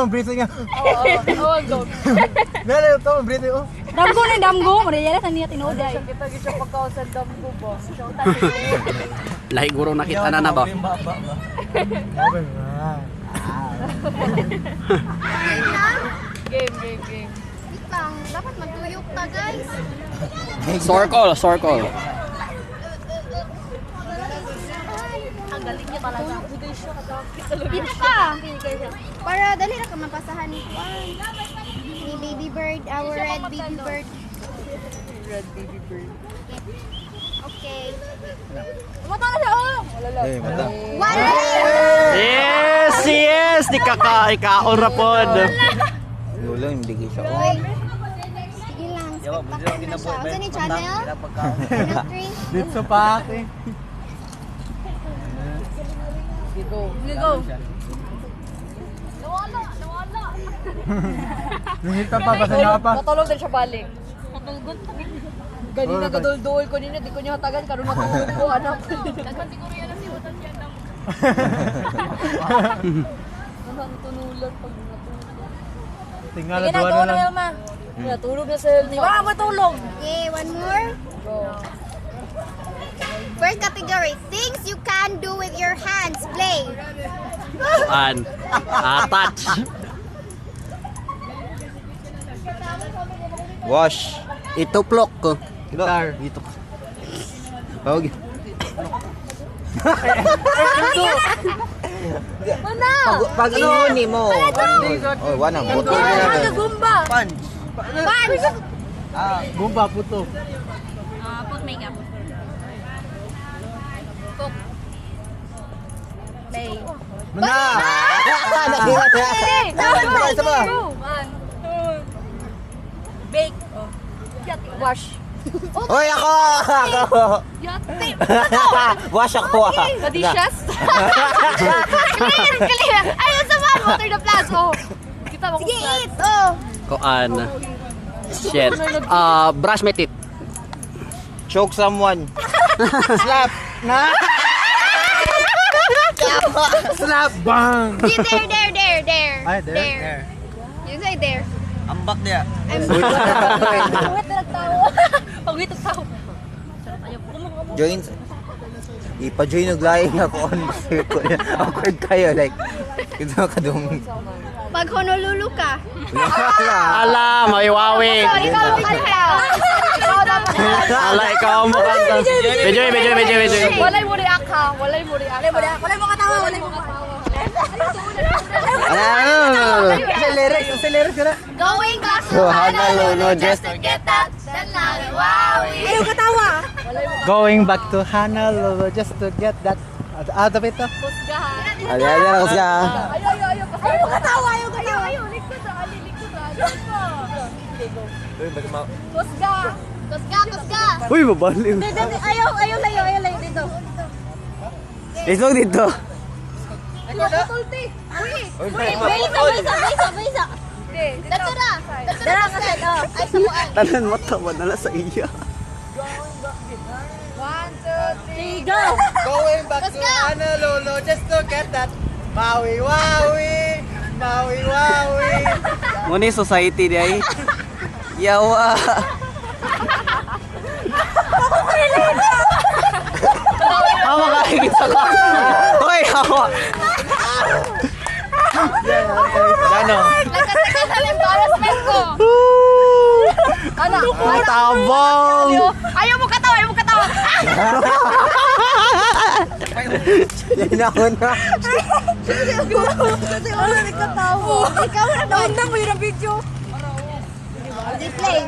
ang breathing niya. Oo, go. Meron ito ang breathing. Oh. Damgo na damgo. Mariela sa niya tinoday. Kita gid siya pagkausan damgo ba. Lahi guro nakita na ba? Okay, ba. Game. Wait lang, dapat magtuyok ta guys. Circle. Ang galing niya talaga. Dito ka. Para dali ra ka mapasahan ni ni baby bird, our red baby bird. Red baby bird. Okay. Mata na siya. Wala lang. Eh, mata. One. Yes! Di ikaon ra pod. Wala yung bigay siya. Sige lang, spectacle na siya. Unsa ni channel? Channel 3. Dito pa ako eh. Go. Nawala. Nangita pa, basta niya pa. Matulog din siya balik. Ganina gadol-dol ko ninyo, di ko niya hatagan karon matulog ko anak. Dagan siguro yan si Watan yan daw. Nang tunulan pag natulog. Tingala duwa na lang. Natulog na sa health. Wala mo tulog. Okay, one more. Go. First category, things you can do with your hands. Play. Touch. Wash. Ituplok ko. Guitar. Dito. Bawag. Mana? Pag inuuni mo. Oh, wala. Buto. Gumba. Punch. Punch. Gumba, puto. Put makeup. Cook. Play. Mana! Nakira na. Isa ba? Bake. Wash. Hoy, ako! Wash ako. Kadishas. Clear. Ayun sa man. Water the plants. Oh. Kita mo Sige, eat. Oh. Koan. Shit. Brush my teeth. Choke someone. Slap. Na. Slap. Bang. There. Ay, there. You say there. Ambak dia. I'm Pagwit na nagtawa. Pagwit na tao. Join. Ipa-join naglaing ako on circle. Awkward kayo like. Kita kadung. Pag Honolulu ka. Ala, may wawi. So, ikaw ang kanta. Ikaw dapat. Ala, ikaw mo kanta. Bejoy. Walay mo react ha. Walay mo react. Walay mo katawa. Sa lyrics ka na. Going back to Honolulu just to get that Wowie. Ayaw katawa. Going back to Honolulu just to get that out of it. Kusgahan. Ay, ako siya. Ayaw. Ayaw katawa. Ayaw. Likod na. Kusga. Kusga. Uy, mabaliw. Ayaw layo dito. Isog dito. Tulti. Bisa. Dito na. Dara ka set up. Ay, sabuan. Tanan mo tawa na lang sa iya. 1, 2, 3, Go. Going back to Kusga. Honolulu just to get that Maui. Muna yung society di ay. Yawa. Hawa ka higit ka. Hoy, hawa. Gano? Nagkasakit sa embarrassment ko. Anak. Ang tabang. Ayaw mo katawa. Yan ako na. Kasi wala nagkatawa. Ikaw na doon. Undang mo yun ang video. Di play.